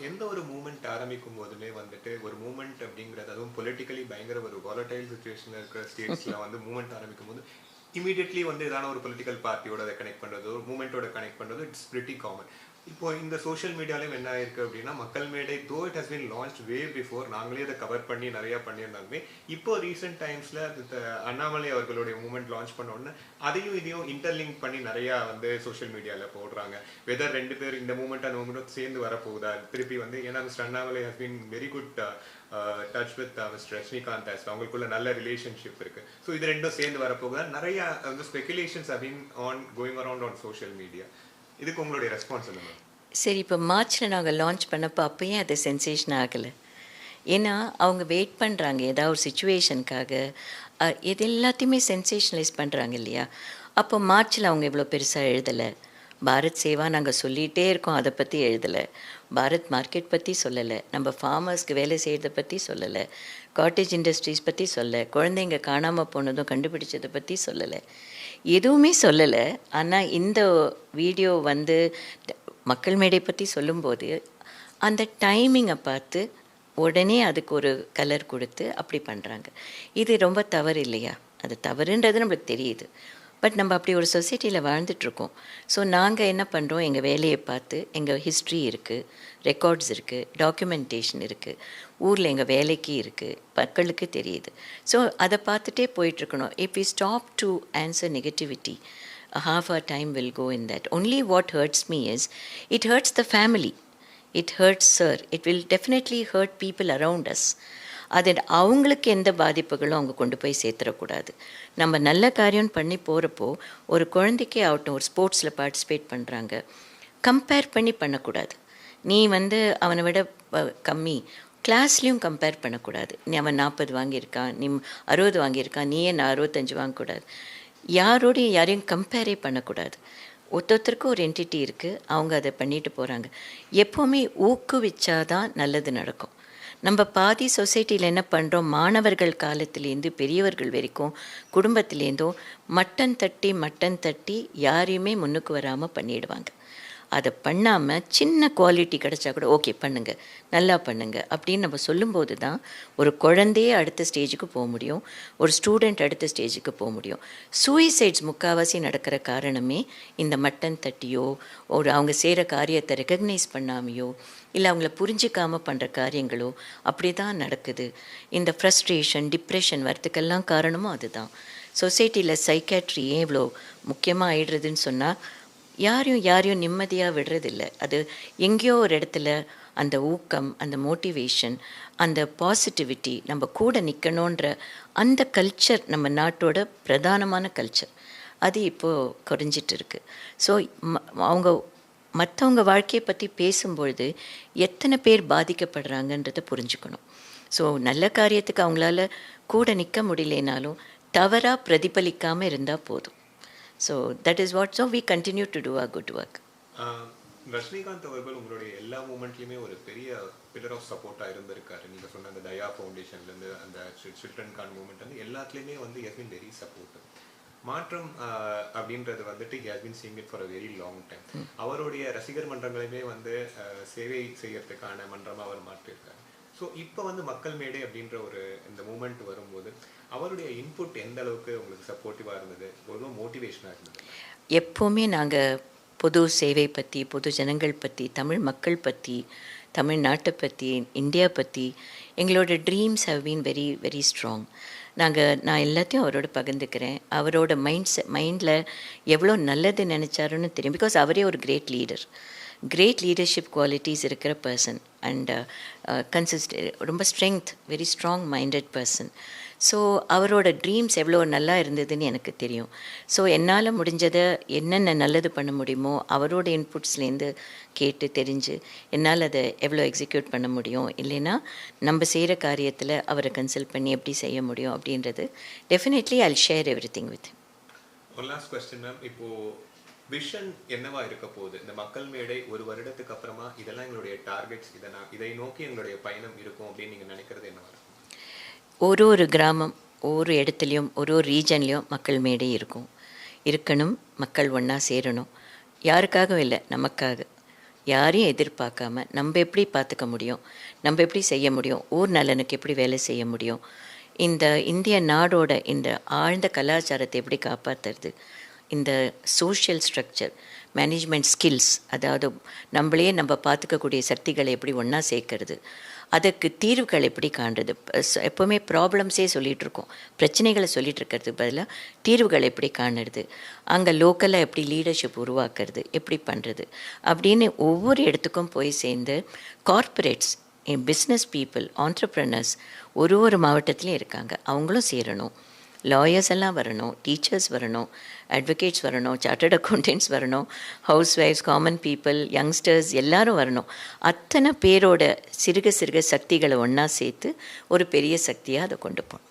எந்த ஒரு மூமெண்ட் ஆரம்பிக்கும் போதுமே வந்துட்டு ஒரு மூமெண்ட் அப்படிங்கிறது அதுவும் பொலிட்டிக்கலி பயங்கர ஒரு வாலடைல் சுச்சுவேஷன்ல இருக்கிற ஸ்டேட்ஸ்ல வந்து மூமெண்ட் ஆரம்பிக்கும் போது இமீடியட்லி வந்து ஏதான ஒரு பொலிட்டிக்கல் பார்ட்டியோட அதை கனெக்ட் பண்றது ஒரு மூமெண்ட்டோட கனெக்ட் பண்றது இட்ஸ் பிரிட்டி காமன். இப்போ இந்த சோஷியல் மீடியாலையும் என்ன ஆயிருக்கு அப்படின்னா மக்கள் மேடை though it has been launch way before நாங்களே அதை கவர் பண்ணி நிறைய பண்ணியிருந்தாலுமே இப்போ ரீசெண்ட் டைம்ஸ்ல அண்ணாமலை அவர்களுடைய மூமெண்ட் லான்ச் பண்ண உடனே அதையும் இதையும் இன்டர்லிங்க் பண்ணி நிறைய வந்து சோஷியல் மீடியால போடுறாங்க. வெதர் ரெண்டு பேர் இந்த மூமெண்ட் அந்த மூமெண்ட் சேர்ந்து வரப்போகுதா திருப்பி வந்து ஏன்னா mister Annamalai has been very good touch with mister Rajinikanth அவங்களுக்குள்ள நல்ல ரிலேஷன்ஷிப் இருக்கு. ஸோ இது ரெண்டும் சேர்ந்து வரப்போகுதா நிறைய வந்து speculations have been on going around on social media. இதுக்கு உங்களுடைய ரெஸ்பான்ஸ் என்ன? சரி, இப்போ மார்ச்சில் நாங்கள் லான்ச் பண்ணப்போ அப்போயே அது சென்சேஷன் ஆகலை. ஏன்னா அவங்க வெயிட் பண்ணுறாங்க ஏதாவது ஒரு சுச்சுவேஷனுக்காக, இது எல்லாத்தையுமே சென்சேஷனலைஸ் பண்ணுறாங்க இல்லையா. அப்போ மார்ச்சில் அவங்க இவ்வளோ பெருசாக எழுதலை. பாரத் சேவா நாங்கள் சொல்லிகிட்டே இருக்கோம், அதை பற்றி எழுதலை. பாரத் மார்க்கெட் பற்றி சொல்லலை, நம்ம ஃபார்மர்ஸ்க்கு வேலை செய்கிறத பற்றி சொல்லலை, காட்டேஜ் இண்டஸ்ட்ரீஸ் பற்றி சொல்லலை, குழந்தைங்க காணாமல் போனதும் கண்டுபிடிச்சதை பற்றி சொல்லலை, எதுவுமே சொல்லலை. ஆனால் இந்த வீடியோ வந்து மக்கள் மேடை பற்றி சொல்லும்போது அந்த டைமிங்கை பார்த்து உடனே அதுக்கு ஒரு கலர் கொடுத்து அப்படி பண்ணுறாங்க. இது ரொம்ப தவறு இல்லையா? அது தவறுன்றது நம்மளுக்கு தெரியுது. பட் நம்ம அப்படி ஒரு சொசைட்டியில் வாழ்ந்துட்டுருக்கோம். ஸோ நாங்கள் என்ன பண்ணுறோம், எங்கள் வேலையை பார்த்து எங்கள் ஹிஸ்ட்ரி இருக்குது, ரெக்கார்ட்ஸ் இருக்குது, டாக்குமெண்டேஷன் இருக்குது, ஊரில் எங்கள் வேலைக்கு இருக்குது, மக்களுக்கு தெரியுது. ஸோ அதை பார்த்துட்டே போயிட்டுருக்கணும். If we stop to answer negativity, half our time will go in that. Only what hurts me is, it hurts the family. It hurts sir. It will definitely hurt people around us. அது அவங்களுக்கு எந்த பாதிப்புகளும் அவங்க கொண்டு போய் சேர்த்துடக்கூடாது. நம்ம நல்ல காரியம் பண்ணி போகிறப்போ ஒரு குழந்தைக்கே ஆகட்டும், ஒரு ஸ்போர்ட்ஸில் பார்ட்டிசிபேட் பண்ணுறாங்க, கம்பேர் பண்ணி பண்ணக்கூடாது. நீ வந்து அவனை விட கம்மி, கிளாஸ்லேயும் கம்பேர் பண்ணக்கூடாது. நீ அவன் 40 வாங்கியிருக்கான், நீ 60 வாங்கியிருக்கான், நீயே நான் 65 வாங்கக்கூடாது. யாரோடையும் யாரையும் கம்பேரே பண்ணக்கூடாது. ஒருத்தருக்கும் ஒரு என்டிட்டி இருக்குது, அவங்க அதை பண்ணிட்டு போகிறாங்க. எப்போவுமே ஊக்குவிச்சாதான் நல்லது நடக்கும். நம்ம பாதி சொசைட்டியில் என்ன பண்ணுறோம், மாணவர்கள் காலத்துலேருந்து பெரியவர்கள் வரைக்கும் குடும்பத்துலேருந்தும் மட்டன் தட்டி யாரையுமே முன்னுக்கு வராமல் பண்ணிடுவாங்க. அதை பண்ணாமல் சின்ன குவாலிட்டி கிடச்சா கூட ஓகே பண்ணுங்க, நல்லா பண்ணுங்க அப்படின்னு நம்ம சொல்லும்போது தான் ஒரு குழந்தையே அடுத்த ஸ்டேஜுக்கு போக முடியும், ஒரு ஸ்டூடெண்ட் அடுத்த ஸ்டேஜுக்கு போக முடியும். சூயிசைட்ஸ் முக்கால்வாசி நடக்கிற காரணமே இந்த மட்டன் தட்டியோ ஒரு அவங்க செய்கிற காரியத்தை ரெக்கக்னைஸ் பண்ணாமையோ இல்லை அவங்கள புரிஞ்சிக்காமல் பண்ணுற காரியங்களோ அப்படி தான் நடக்குது. இந்த ஃப்ரஸ்ட்ரேஷன் டிப்ரெஷன் வரத்துக்கெல்லாம் காரணமும் அதுதான். சொசைட்டியில் சைக்காட்ரி ஏன் இவ்வளோ முக்கியமாக ஆயிடுறதுன்னு சொன்னால், யாரையும் நிம்மதியாக விடுறதில்ல. அது எங்கேயோ ஒரு இடத்துல அந்த ஊக்கம், அந்த மோட்டிவேஷன், அந்த பாசிட்டிவிட்டி, நம்ம கூட நிற்கணுன்ற அந்த கல்ச்சர் நம்ம நாட்டோட பிரதானமான கல்ச்சர், அது இப்போது குறைஞ்சிட்டு இருக்குது. ஸோ அவங்க மற்றவங்க வாழ்க்கையை பற்றி பேசும்பொழுது எத்தனை பேர் பாதிக்கப்படுறாங்கன்றதை புரிஞ்சுக்கணும். ஸோ நல்ல காரியத்துக்கு அவங்களால கூட நிற்க முடியலனாலும் தவறாக பிரதிபலிக்காமல் இருந்தால் போதும். So that is what, so we continue to do our good work. Rajinikanth அவர்கள் உங்களுடைய எல்லா மூமெண்ட்லையுமே ஒரு பெரிய பில்லர் ஆஃப் சப்போர்ட்டாக இருந்திருக்காரு. நீங்கள் சொன்ன அந்த தயா ஃபவுண்டேஷன்லேருந்து அந்த சில்ட்ரன் கான் மூமெண்ட் வந்து எல்லாத்துலேயுமே வந்து ஹஸ் பீன் வெரி சப்போர்ட்டிவ். மாற்றம் அப்படின்றது வந்துட்டு he has been seeing it for a very long time. அவருடைய ரசிகர் மன்றங்களையுமே வந்து சேவை செய்யறதுக்கான மன்றமாக அவர் மாற்றிருக்காரு. ஸோ இப்போ வந்து மக்கள் மேடை அப்படின்ற ஒரு இந்த மூமெண்ட் வரும்போது அவருடைய இன்புட் எந்த அளவுக்கு உங்களுக்கு சப்போர்ட்டிவாக இருந்தது, ஒரு மோட்டிவேஷனாக இருந்தது? எப்போவுமே நாங்கள் பொது சேவை பற்றி, பொது ஜனங்கள் பற்றி, தமிழ் மக்கள் பற்றி, தமிழ்நாட்டை பற்றி, இந்தியா பற்றி எங்களோட dreams have been very very strong. நான் எல்லாத்தையும் அவரோட பகிர்ந்துக்கிறேன். அவரோட மைண்டில் எவ்வளோ நல்லது நினச்சாருன்னு தெரியும். பிகாஸ் அவரே ஒரு கிரேட் லீடர்ஷிப் குவாலிட்டிஸ் இருக்கிற பர்சன் அண்ட் ரொம்ப strength, very strong minded person. So அவரோட ட்ரீம்ஸ் எவ்வளோ நல்லா இருந்ததுன்னு எனக்கு தெரியும். ஸோ என்னால் முடிஞ்சதை என்னென்ன நல்லது பண்ண முடியுமோ அவரோட இன்புட்ஸ்லேருந்து கேட்டு தெரிஞ்சு என்னால் அதை எவ்வளோ எக்ஸிக்யூட் பண்ண முடியும், இல்லைன்னா நம்ம செய்கிற காரியத்தில் அவரை கன்சல்ட் பண்ணி எப்படி செய்ய முடியும் அப்படின்றது definitely I share every thing with. ஒரு லாஸ்ட் கொஸ்டின் மேம், இப்போது விஷன் என்னவா இருக்க போகுது இந்த மக்கள் மேடை ஒரு வருடத்துக்கு அப்புறமா? இதெல்லாம் எங்களுடைய டார்கெட்ஸ், இதை நோக்கி எங்களுடைய பயணம் இருக்கும் அப்படின்னு நீங்கள் நினைக்கிறது என்னவா? ஒரு கிராமம், ஒரு இடத்துலையும் ஒரு ரீஜன்லேயும் மக்கள் மேடை இருக்கணும். மக்கள் ஒன்றா சேரணும். யாருக்காகவும் இல்லை, நமக்காக. யாரையும் எதிர்பார்க்காம நம்ம எப்படி பார்த்துக்க முடியும், நம்ம எப்படி செய்ய முடியும், ஊர் நலனுக்கு எப்படி வேலை செய்ய முடியும், இந்த இந்திய நாடோட இந்த ஆழ்ந்த கலாச்சாரத்தை எப்படி காப்பாற்றுறது, இந்த சோஷியல் ஸ்ட்ரக்சர், மேனேஜ்மெண்ட் ஸ்கில்ஸ், அதாவது நம்மளையே நம்ம பார்த்துக்கக்கூடிய சக்திகளை எப்படி ஒன்றா சேர்க்கறது, அதுக்கு தீர்வுகள் எப்படி காண்றது. எப்போவுமே ப்ராப்ளம்ஸே சொல்லிகிட்ருக்கோம், பிரச்சனைகளை சொல்லிகிட்டு இருக்கிறதுக்கு பதிலாக தீர்வுகள் எப்படி காணுறது, அங்கே லோக்கலாக எப்படி லீடர்ஷிப் உருவாக்குறது, எப்படி பண்ணுறது அப்படின்னு ஒவ்வொரு இடத்துக்கும் போய் சேர்ந்து கார்ப்பரேட்ஸ், பிஸ்னஸ் பீப்புள், ஆண்டர்ப்ரனர்ஸ் ஒரு மாவட்டத்துலேயும் இருக்காங்க, அவங்களும் சேரணும். லாயர்ஸ் எல்லாம் வரணும், டீச்சர்ஸ் வரணும், அட்வொகேட்ஸ் வரணும், சார்ட்டர்ட் அக்கௌண்டன்ட்ஸ் வரணும், ஹவுஸ் ஒய்ஃப்ஸ், காமன் பீப்புள், யங்ஸ்டர்ஸ் எல்லாரும் வரணும். அத்தனை பேரோட சிறுக சிறுக சக்திகளை ஒன்றா சேர்த்து ஒரு பெரிய சக்தியாக அதை கொண்டு போகணும்.